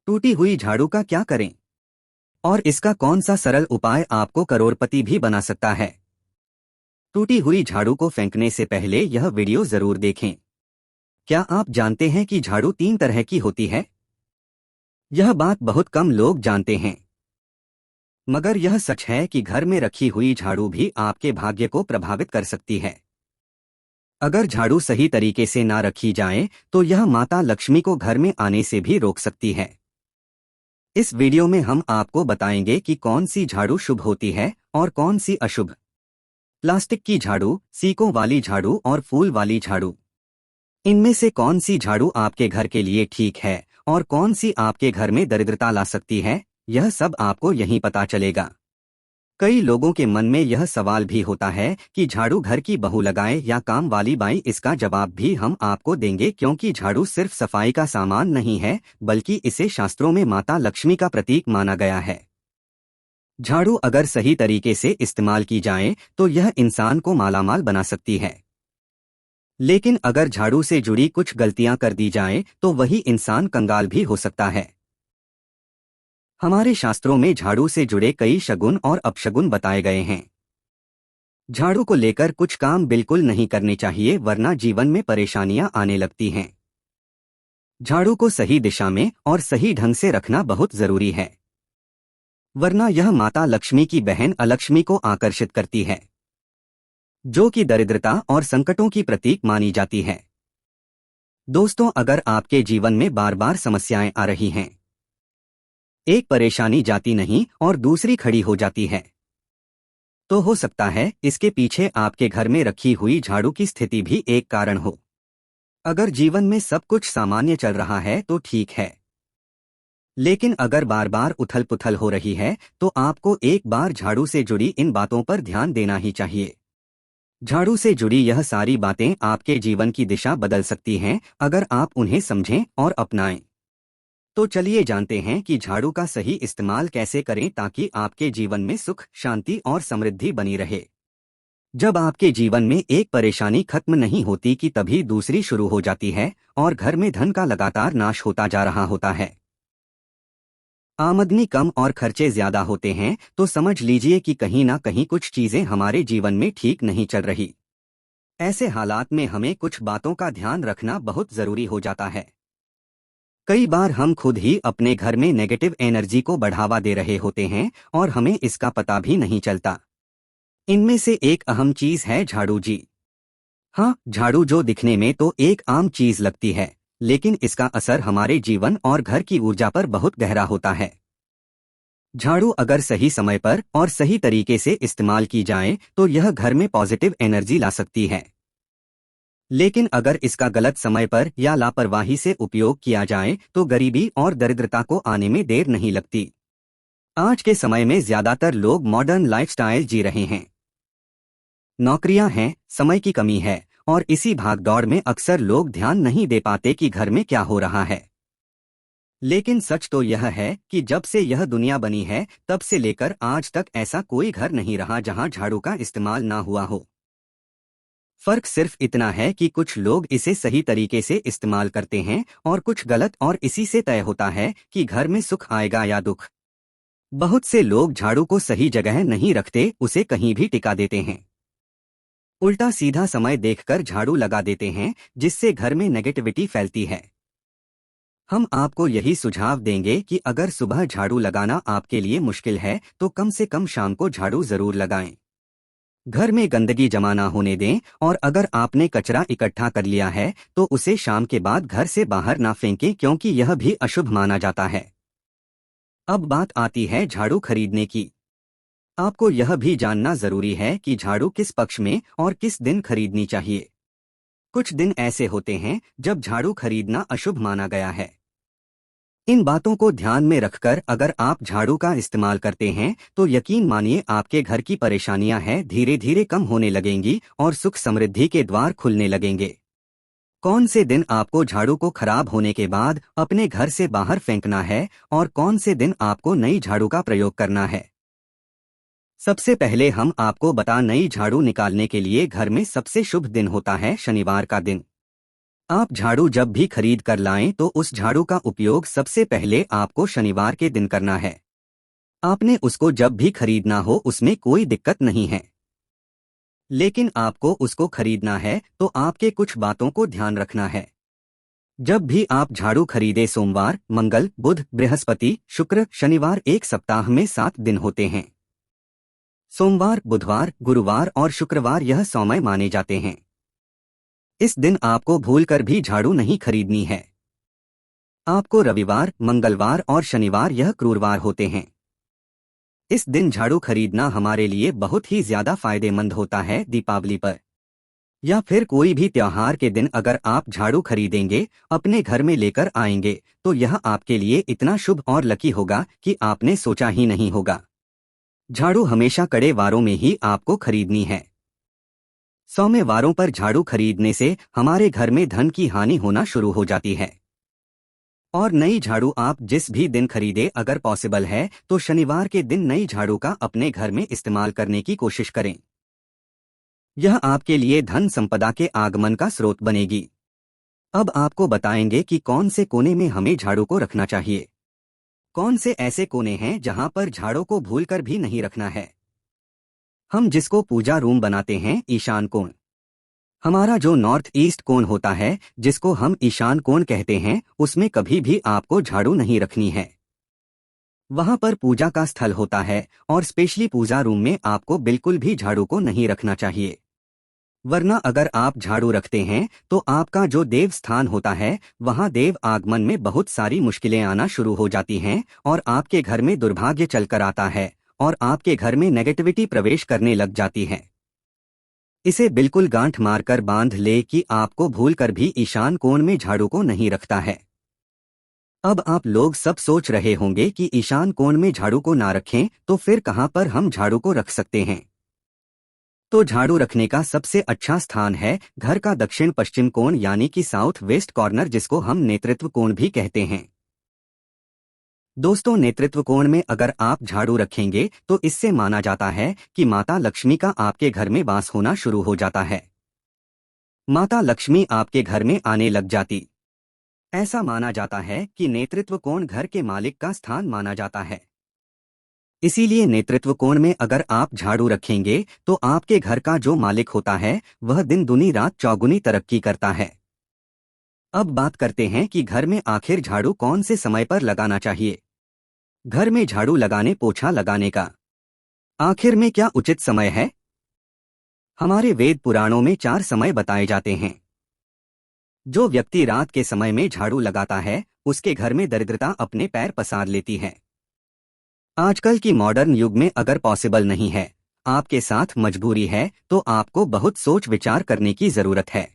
टूटी हुई झाड़ू का क्या करें और इसका कौन सा सरल उपाय आपको करोड़पति भी बना सकता है। टूटी हुई झाड़ू को फेंकने से पहले यह वीडियो जरूर देखें। क्या आप जानते हैं कि झाड़ू 3 तरह की होती है? यह बात बहुत कम लोग जानते हैं, मगर यह सच है कि घर में रखी हुई झाड़ू भी आपके भाग्य को प्रभावित कर सकती है। अगर झाड़ू सही तरीके से ना रखी जाए तो यह माता लक्ष्मी को घर में आने से भी रोक सकती है। इस वीडियो में हम आपको बताएंगे कि कौन सी झाड़ू शुभ होती है और कौन सी अशुभ। प्लास्टिक की झाड़ू, सीकों वाली झाड़ू और फूल वाली झाड़ू, इनमें से कौन सी झाड़ू आपके घर के लिए ठीक है और कौन सी आपके घर में दरिद्रता ला सकती है, यह सब आपको यहीं पता चलेगा। कई लोगों के मन में यह सवाल भी होता है कि झाड़ू घर की बहू लगाए या काम वाली बाई। इसका जवाब भी हम आपको देंगे, क्योंकि झाड़ू सिर्फ सफाई का सामान नहीं है, बल्कि इसे शास्त्रों में माता लक्ष्मी का प्रतीक माना गया है। झाड़ू अगर सही तरीके से इस्तेमाल की जाए तो यह इंसान को मालामाल बना सकती है, लेकिन अगर झाड़ू से जुड़ी कुछ गलतियां कर दी जाएं तो वही इंसान कंगाल भी हो सकता है। हमारे शास्त्रों में झाड़ू से जुड़े कई शगुन और अपशगुन बताए गए हैं। झाड़ू को लेकर कुछ काम बिल्कुल नहीं करने चाहिए, वरना जीवन में परेशानियां आने लगती हैं। झाड़ू को सही दिशा में और सही ढंग से रखना बहुत जरूरी है, वरना यह माता लक्ष्मी की बहन अलक्ष्मी को आकर्षित करती है, जो कि दरिद्रता और संकटों की प्रतीक मानी जाती है। दोस्तों, अगर आपके जीवन में बार बार समस्याएं आ रही हैं, एक परेशानी जाती नहीं और दूसरी खड़ी हो जाती है, तो हो सकता है इसके पीछे आपके घर में रखी हुई झाड़ू की स्थिति भी एक कारण हो। अगर जीवन में सब कुछ सामान्य चल रहा है तो ठीक है, लेकिन अगर बार बार उथल पुथल हो रही है तो आपको एक बार झाड़ू से जुड़ी इन बातों पर ध्यान देना ही चाहिए। झाड़ू से जुड़ी यह सारी बातें आपके जीवन की दिशा बदल सकती हैं, अगर आप उन्हें समझें और अपनाएं। तो चलिए जानते हैं कि झाड़ू का सही इस्तेमाल कैसे करें ताकि आपके जीवन में सुख, शांति और समृद्धि बनी रहे। जब आपके जीवन में एक परेशानी खत्म नहीं होती कि तभी दूसरी शुरू हो जाती है और घर में धन का लगातार नाश होता जा रहा होता है। आमदनी कम और खर्चे ज्यादा होते हैं तो समझ लीजिए कि कहीं ना कहीं कुछ चीजें हमारे जीवन में ठीक नहीं चल रही। ऐसे हालात में हमें कुछ बातों का ध्यान रखना बहुत जरूरी हो जाता है। कई बार हम खुद ही अपने घर में नेगेटिव एनर्जी को बढ़ावा दे रहे होते हैं और हमें इसका पता भी नहीं चलता। इनमें से एक अहम चीज है झाड़ू जी। हाँ, झाड़ू जो दिखने में तो एक आम चीज लगती है, लेकिन इसका असर हमारे जीवन और घर की ऊर्जा पर बहुत गहरा होता है। झाड़ू अगर सही समय पर और सही तरीके से इस्तेमाल की जाए तो यह घर में पॉजिटिव एनर्जी ला सकती है, लेकिन अगर इसका गलत समय पर या लापरवाही से उपयोग किया जाए तो गरीबी और दरिद्रता को आने में देर नहीं लगती। आज के समय में ज्यादातर लोग मॉडर्न लाइफस्टाइल जी रहे हैं। नौकरियां हैं, समय की कमी है और इसी भागदौड़ में अक्सर लोग ध्यान नहीं दे पाते कि घर में क्या हो रहा है। लेकिन सच तो यह है कि जब से यह दुनिया बनी है तब से लेकर आज तक ऐसा कोई घर नहीं रहा जहां झाड़ू का इस्तेमाल ना हुआ हो। फर्क सिर्फ इतना है कि कुछ लोग इसे सही तरीके से इस्तेमाल करते हैं और कुछ गलत, और इसी से तय होता है कि घर में सुख आएगा या दुख। बहुत से लोग झाड़ू को सही जगह नहीं रखते, उसे कहीं भी टिका देते हैं। उल्टा सीधा समय देखकर झाड़ू लगा देते हैं, जिससे घर में नेगेटिविटी फैलती है। हम आपको यही सुझाव देंगे कि अगर सुबह झाड़ू लगाना आपके लिए मुश्किल है तो कम से कम शाम को झाड़ू जरूर लगाएं। घर में गंदगी जमा ना होने दें, और अगर आपने कचरा इकट्ठा कर लिया है तो उसे शाम के बाद घर से बाहर ना फेंकें, क्योंकि यह भी अशुभ माना जाता है। अब बात आती है झाड़ू खरीदने की। आपको यह भी जानना जरूरी है कि झाड़ू किस पक्ष में और किस दिन खरीदनी चाहिए। कुछ दिन ऐसे होते हैं जब झाड़ू खरीदना अशुभ माना गया है। इन बातों को ध्यान में रखकर अगर आप झाड़ू का इस्तेमाल करते हैं तो यकीन मानिए आपके घर की परेशानियां हैं धीरे धीरे कम होने लगेंगी और सुख समृद्धि के द्वार खुलने लगेंगे। कौन से दिन आपको झाड़ू को खराब होने के बाद अपने घर से बाहर फेंकना है और कौन से दिन आपको नई झाड़ू का प्रयोग करना है। सबसे पहले हम आपको बता, नई झाड़ू निकालने के लिए घर में सबसे शुभ दिन होता है शनिवार का दिन। आप झाड़ू जब भी खरीद कर लाएं तो उस झाड़ू का उपयोग सबसे पहले आपको शनिवार के दिन करना है। आपने उसको जब भी खरीदना हो उसमें कोई दिक्कत नहीं है। लेकिन आपको उसको खरीदना है तो आपके कुछ बातों को ध्यान रखना है। जब भी आप झाड़ू खरीदे सोमवार, मंगल, बुध, बृहस्पति, शुक्र, शनिवार एक सप्ताह में 7 दिन होते हैं। सोमवार, बुधवार, गुरुवार और शुक्रवार यह सौम्य माने जाते हैं। इस दिन आपको भूलकर भी झाड़ू नहीं खरीदनी है। आपको रविवार, मंगलवार और शनिवार यह क्रूरवार होते हैं। इस दिन झाड़ू खरीदना हमारे लिए बहुत ही ज्यादा फायदेमंद होता है। दीपावली पर या फिर कोई भी त्योहार के दिन अगर आप झाड़ू खरीदेंगे, अपने घर में लेकर आएंगे, तो यह आपके लिए इतना शुभ और लकी होगा कि आपने सोचा ही नहीं होगा। झाड़ू हमेशा कड़े वारों में ही आपको खरीदनी है। सौम्य वारों पर झाड़ू खरीदने से हमारे घर में धन की हानि होना शुरू हो जाती है। और नई झाड़ू आप जिस भी दिन खरीदे, अगर पॉसिबल है तो शनिवार के दिन नई झाड़ू का अपने घर में इस्तेमाल करने की कोशिश करें। यह आपके लिए धन संपदा के आगमन का स्रोत बनेगी। अब आपको बताएंगे कि कौन से कोने में हमें झाड़ू को रखना चाहिए। कौन से ऐसे कोने हैं जहां पर झाड़ू को भूलकर भी नहीं रखना है। हम जिसको पूजा रूम बनाते हैं, ईशान कोण, हमारा जो नॉर्थ ईस्ट कोण होता है, जिसको हम ईशान कोण कहते हैं, उसमें कभी भी आपको झाड़ू नहीं रखनी है। वहां पर पूजा का स्थल होता है और स्पेशली पूजा रूम में आपको बिल्कुल भी झाड़ू को नहीं रखना चाहिए। वरना अगर आप झाड़ू रखते हैं तो आपका जो देव स्थान होता है, वहां देव आगमन में बहुत सारी मुश्किलें आना शुरू हो जाती हैं और आपके घर में दुर्भाग्य चलकर आता है और आपके घर में नेगेटिविटी प्रवेश करने लग जाती है। इसे बिल्कुल गांठ मारकर बांध ले कि आपको भूलकर भी ईशान कोण में झाड़ू को नहीं रखता है। अब आप लोग सब सोच रहे होंगे कि ईशान कोण में झाड़ू को ना रखें तो फिर कहां पर हम झाड़ू को रख सकते हैं। तो झाड़ू रखने का सबसे अच्छा स्थान है घर का दक्षिण पश्चिम कोण, यानी कि साउथ वेस्ट कॉर्नर, जिसको हम नेतृत्व कोण भी कहते हैं। दोस्तों, नेतृत्व कोण में अगर आप झाड़ू रखेंगे तो इससे माना जाता है कि माता लक्ष्मी का आपके घर में वास होना शुरू हो जाता है। माता लक्ष्मी आपके घर में आने लग जाती। ऐसा माना जाता है कि नेतृत्व कोण घर के मालिक का स्थान माना जाता है। इसीलिए नेतृत्व कोण में अगर आप झाड़ू रखेंगे तो आपके घर का जो मालिक होता है वह दिन दुनी रात चौगुनी तरक्की करता है। अब बात करते हैं कि घर में आखिर झाड़ू कौन से समय पर लगाना चाहिए। घर में झाड़ू लगाने, पोछा लगाने का आखिर में क्या उचित समय है? हमारे वेद पुराणों में 4 समय बताए जाते हैं। जो व्यक्ति रात के समय में झाड़ू लगाता है उसके घर में दरिद्रता अपने पैर पसार लेती है। आजकल की मॉडर्न युग में अगर पॉसिबल नहीं है, आपके साथ मजबूरी है, तो आपको बहुत सोच विचार करने की जरूरत है।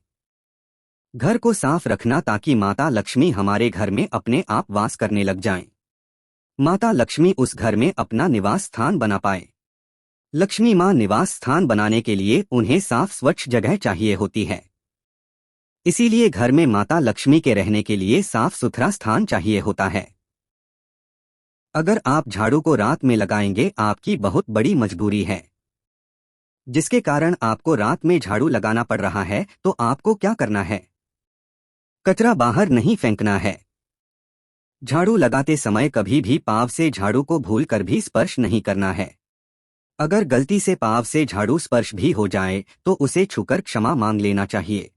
घर को साफ रखना ताकि माता लक्ष्मी हमारे घर में अपने आप वास करने लग जाएं। माता लक्ष्मी उस घर में अपना निवास स्थान बना पाए। लक्ष्मी माँ निवास स्थान बनाने के लिए उन्हें साफ स्वच्छ जगह चाहिए होती है। इसीलिए घर में माता लक्ष्मी के रहने के लिए साफ सुथरा स्थान चाहिए होता है। अगर आप झाड़ू को रात में लगाएंगे, आपकी बहुत बड़ी मजबूरी है जिसके कारण आपको रात में झाड़ू लगाना पड़ रहा है, तो आपको क्या करना है? कचरा बाहर नहीं फेंकना है। झाड़ू लगाते समय कभी भी पाँव से झाड़ू को भूलकर भी स्पर्श नहीं करना है। अगर गलती से पाँव से झाड़ू स्पर्श भी हो जाए तो उसे छूकर क्षमा मांग लेना चाहिए।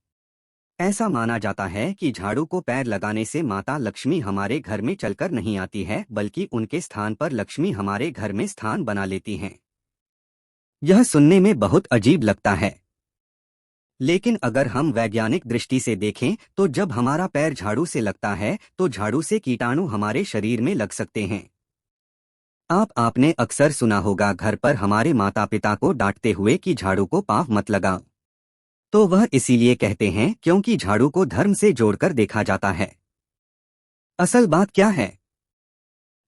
ऐसा माना जाता है कि झाड़ू को पैर लगाने से माता लक्ष्मी हमारे घर में चलकर नहीं आती है, बल्कि उनके स्थान पर लक्ष्मी हमारे घर में स्थान बना लेती हैं। यह सुनने में बहुत अजीब लगता है, लेकिन अगर हम वैज्ञानिक दृष्टि से देखें तो जब हमारा पैर झाड़ू से लगता है तो झाड़ू से कीटाणु हमारे शरीर में लग सकते हैं। आपने अक्सर सुना होगा घर पर हमारे माता पिता को डांटते हुए कि झाड़ू को पाँव मत लगाओ। तो वह इसीलिए कहते हैं क्योंकि झाड़ू को धर्म से जोड़कर देखा जाता है। असल बात क्या है?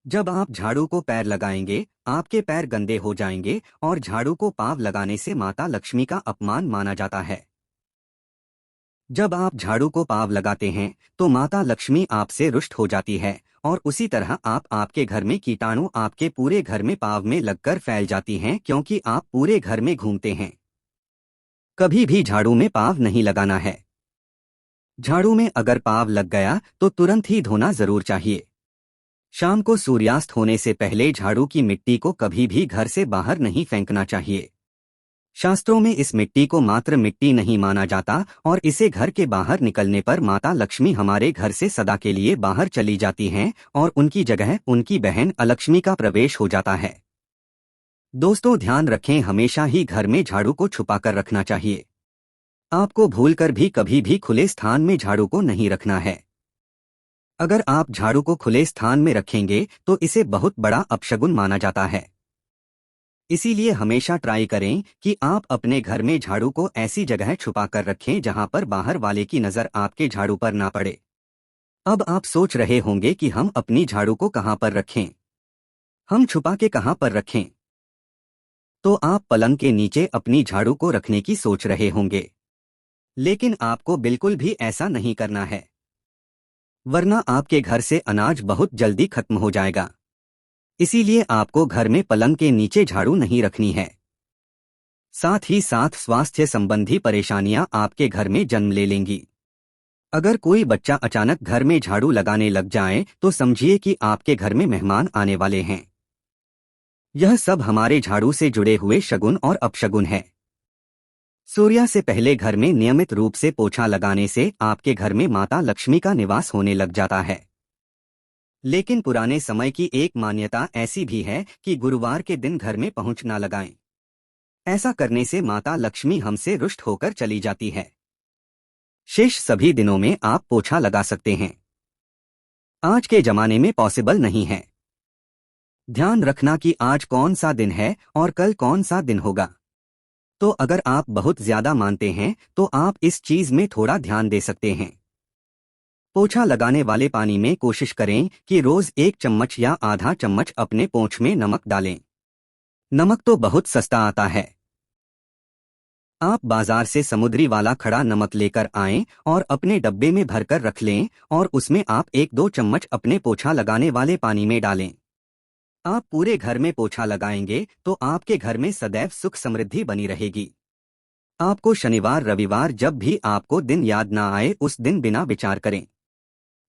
जब आप झाड़ू को पैर लगाएंगे, आपके पैर गंदे हो जाएंगे और झाड़ू को पाँव लगाने से माता लक्ष्मी का अपमान माना जाता है। जब आप झाड़ू को पाँव लगाते हैं तो माता लक्ष्मी आपसे रुष्ट हो जाती है और उसी तरह आपके घर में कीटाणु आपके पूरे घर में पाँव में लगकर फैल जाती हैं, क्योंकि आप पूरे घर में घूमते हैं। कभी भी झाड़ू में पाँव नहीं लगाना है। झाड़ू में अगर पाव लग गया तो तुरंत ही धोना जरूर चाहिए। शाम को सूर्यास्त होने से पहले झाड़ू की मिट्टी को कभी भी घर से बाहर नहीं फेंकना चाहिए। शास्त्रों में इस मिट्टी को मात्र मिट्टी नहीं माना जाता और इसे घर के बाहर निकलने पर माता लक्ष्मी हमारे घर से सदा के लिए बाहर चली जाती हैं और उनकी जगह उनकी बहन अलक्ष्मी का प्रवेश हो जाता है। दोस्तों, ध्यान रखें, हमेशा ही घर में झाड़ू को छुपा कर रखना चाहिए। आपको भूलकर भी कभी भी खुले स्थान में झाड़ू को नहीं रखना है। अगर आप झाड़ू को खुले स्थान में रखेंगे तो इसे बहुत बड़ा अपशगुन माना जाता है। इसीलिए हमेशा ट्राई करें कि आप अपने घर में झाड़ू को ऐसी जगह छुपा कर रखें जहां पर बाहर वाले की नजर आपके झाड़ू पर ना पड़े। अब आप सोच रहे होंगे कि हम अपनी झाड़ू को कहां पर रखें, हम छुपा के कहां पर रखें। तो आप पलंग के नीचे अपनी झाड़ू को रखने की सोच रहे होंगे, लेकिन आपको बिल्कुल भी ऐसा नहीं करना है, वरना आपके घर से अनाज बहुत जल्दी खत्म हो जाएगा। इसीलिए आपको घर में पलंग के नीचे झाड़ू नहीं रखनी है। साथ ही साथ स्वास्थ्य संबंधी परेशानियां आपके घर में जन्म ले लेंगी। अगर कोई बच्चा अचानक घर में झाड़ू लगाने लग जाए तो समझिए कि आपके घर में मेहमान आने वाले हैं। यह सब हमारे झाड़ू से जुड़े हुए शगुन और अपशगुन है। सूर्य से पहले घर में नियमित रूप से पोछा लगाने से आपके घर में माता लक्ष्मी का निवास होने लग जाता है। लेकिन पुराने समय की एक मान्यता ऐसी भी है कि गुरुवार के दिन घर में पहुंच ना लगाएं। ऐसा करने से माता लक्ष्मी हमसे रुष्ट होकर चली जाती है। शेष सभी दिनों में आप पोछा लगा सकते हैं। आज के जमाने में पॉसिबल नहीं है। ध्यान रखना कि आज कौन सा दिन है और कल कौन सा दिन होगा। तो अगर आप बहुत ज्यादा मानते हैं तो आप इस चीज में थोड़ा ध्यान दे सकते हैं। पोछा लगाने वाले पानी में कोशिश करें कि रोज 1 चम्मच या आधा चम्मच अपने पोंछ में नमक डालें। नमक तो बहुत सस्ता आता है। आप बाजार से समुद्री वाला खड़ा नमक लेकर आएं और अपने डब्बे में भरकर रख लें और उसमें आप 1-2 चम्मच अपने पोछा लगाने वाले पानी में डालें। आप पूरे घर में पोछा लगाएंगे तो आपके घर में सदैव सुख समृद्धि बनी रहेगी। आपको शनिवार रविवार जब भी आपको दिन याद ना आए उस दिन बिना विचार करें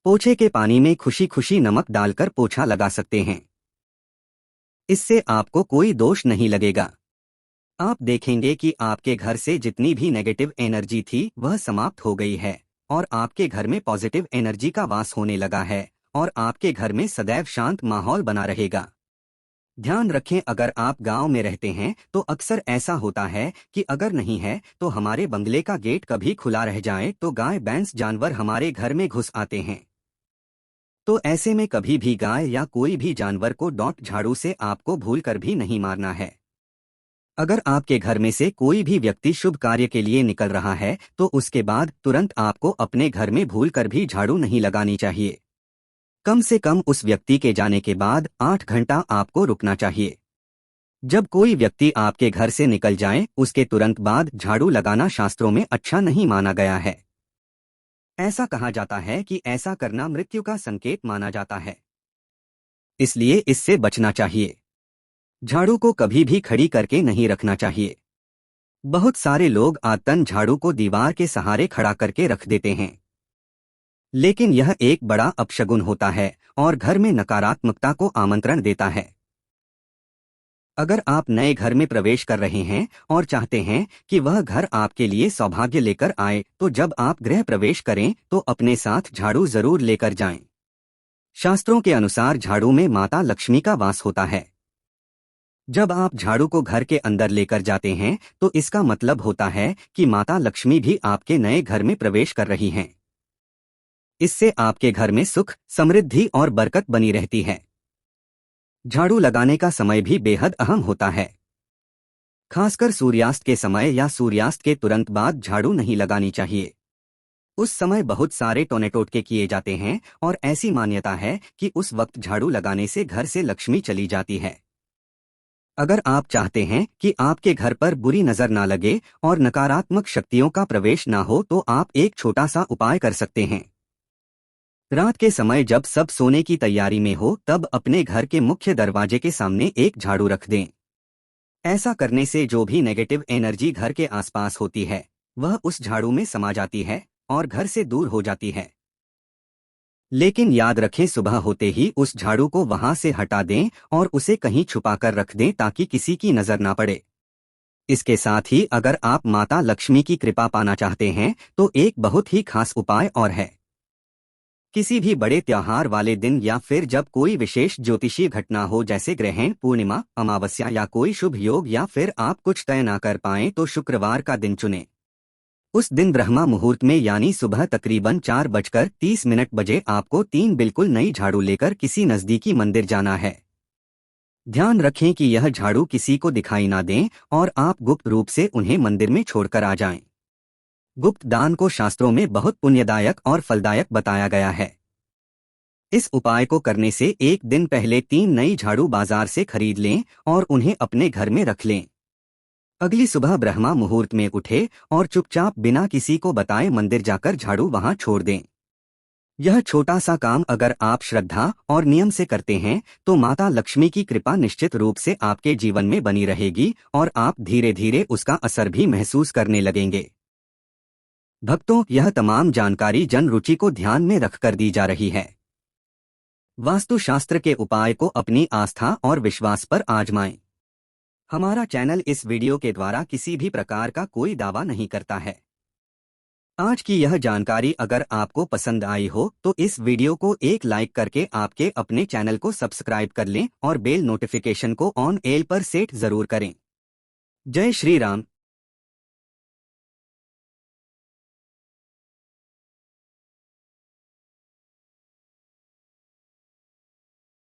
पोछे के पानी में खुशी खुशी नमक डालकर पोछा लगा सकते हैं। इससे आपको कोई दोष नहीं लगेगा। आप देखेंगे कि आपके घर से जितनी भी नेगेटिव एनर्जी थी वह समाप्त हो गई है और आपके घर में पॉजिटिव एनर्जी का वास होने लगा है और आपके घर में सदैव शांत माहौल बना रहेगा। ध्यान रखें, अगर आप गांव में रहते हैं तो अक्सर ऐसा होता है कि अगर नहीं है तो हमारे बंगले का गेट कभी खुला रह जाए तो गाय भैंस जानवर हमारे घर में घुस आते हैं। तो ऐसे में कभी भी गाय या कोई भी जानवर को डॉट झाड़ू से आपको भूलकर भी नहीं मारना है। अगर आपके घर में से कोई भी व्यक्ति शुभ कार्य के लिए निकल रहा है तो उसके बाद तुरंत आपको अपने घर में भूलकर भी झाड़ू नहीं लगानी चाहिए। कम से कम उस व्यक्ति के जाने के बाद 8 घंटा आपको रुकना चाहिए। जब कोई व्यक्ति आपके घर से निकल जाए उसके तुरंत बाद झाड़ू लगाना शास्त्रों में अच्छा नहीं माना गया है। ऐसा कहा जाता है कि ऐसा करना मृत्यु का संकेत माना जाता है, इसलिए इससे बचना चाहिए। झाड़ू को कभी भी खड़ी करके नहीं रखना चाहिए। बहुत सारे लोग आदतन झाड़ू को दीवार के सहारे खड़ा करके रख देते हैं, लेकिन यह एक बड़ा अपशगुन होता है और घर में नकारात्मकता को आमंत्रण देता है। अगर आप नए घर में प्रवेश कर रहे हैं और चाहते हैं कि वह घर आपके लिए सौभाग्य लेकर आए तो जब आप गृह प्रवेश करें तो अपने साथ झाड़ू जरूर लेकर जाएं। शास्त्रों के अनुसार झाड़ू में माता लक्ष्मी का वास होता है। जब आप झाड़ू को घर के अंदर लेकर जाते हैं तो इसका मतलब होता है कि माता लक्ष्मी भी आपके नए घर में प्रवेश कर रही हैं। इससे आपके घर में सुख समृद्धि और बरकत बनी रहती है। झाड़ू लगाने का समय भी बेहद अहम होता है। खासकर सूर्यास्त के समय या सूर्यास्त के तुरंत बाद झाड़ू नहीं लगानी चाहिए। उस समय बहुत सारे टोने टोटके किए जाते हैं और ऐसी मान्यता है कि उस वक्त झाड़ू लगाने से घर से लक्ष्मी चली जाती है। अगर आप चाहते हैं कि आपके घर पर बुरी नजर ना लगे और नकारात्मक शक्तियों का प्रवेश ना हो तो आप एक छोटा सा उपाय कर सकते हैं। रात के समय जब सब सोने की तैयारी में हो तब अपने घर के मुख्य दरवाजे के सामने एक झाड़ू रख दें। ऐसा करने से जो भी नेगेटिव एनर्जी घर के आसपास होती है वह उस झाड़ू में समा जाती है और घर से दूर हो जाती है। लेकिन याद रखें, सुबह होते ही उस झाड़ू को वहां से हटा दें और उसे कहीं छुपाकर रख दें ताकि किसी की नजर ना पड़े। इसके साथ ही अगर आप माता लक्ष्मी की कृपा पाना चाहते हैं तो एक बहुत ही खास उपाय और है। किसी भी बड़े त्योहार वाले दिन या फिर जब कोई विशेष ज्योतिषीय घटना हो, जैसे ग्रहण, पूर्णिमा, अमावस्या या कोई शुभ योग, या फिर आप कुछ तय ना कर पाएं, तो शुक्रवार का दिन चुनें। उस दिन ब्रह्मा मुहूर्त में यानी सुबह तकरीबन 4:30 बजे आपको 3 बिल्कुल नई झाड़ू लेकर किसी नजदीकी मंदिर जाना है। ध्यान रखें कि यह झाड़ू किसी को दिखाई ना दें और आप गुप्त रूप से उन्हें मंदिर में छोड़कर आ जाएं। गुप्त दान को शास्त्रों में बहुत पुण्यदायक और फलदायक बताया गया है। इस उपाय को करने से एक दिन पहले 3 नई झाड़ू बाजार से खरीद लें और उन्हें अपने घर में रख लें। अगली सुबह ब्रह्मा मुहूर्त में उठे और चुपचाप बिना किसी को बताए मंदिर जाकर झाड़ू वहां छोड़ दें। यह छोटा सा काम अगर आप श्रद्धा और नियम से करते हैं तो माता लक्ष्मी की कृपा निश्चित रूप से आपके जीवन में बनी रहेगी और आप धीरे धीरे उसका असर भी महसूस करने लगेंगे। भक्तों, यह तमाम जानकारी जन रुचि को ध्यान में रखकर दी जा रही है। वास्तुशास्त्र के उपाय को अपनी आस्था और विश्वास पर आजमाएं। हमारा चैनल इस वीडियो के द्वारा किसी भी प्रकार का कोई दावा नहीं करता है। आज की यह जानकारी अगर आपको पसंद आई हो तो इस वीडियो को एक लाइक करके आपके अपने चैनल को सब्सक्राइब कर लें और बेल नोटिफिकेशन को ऑन एल पर सेट जरूर करें। जय श्री राम।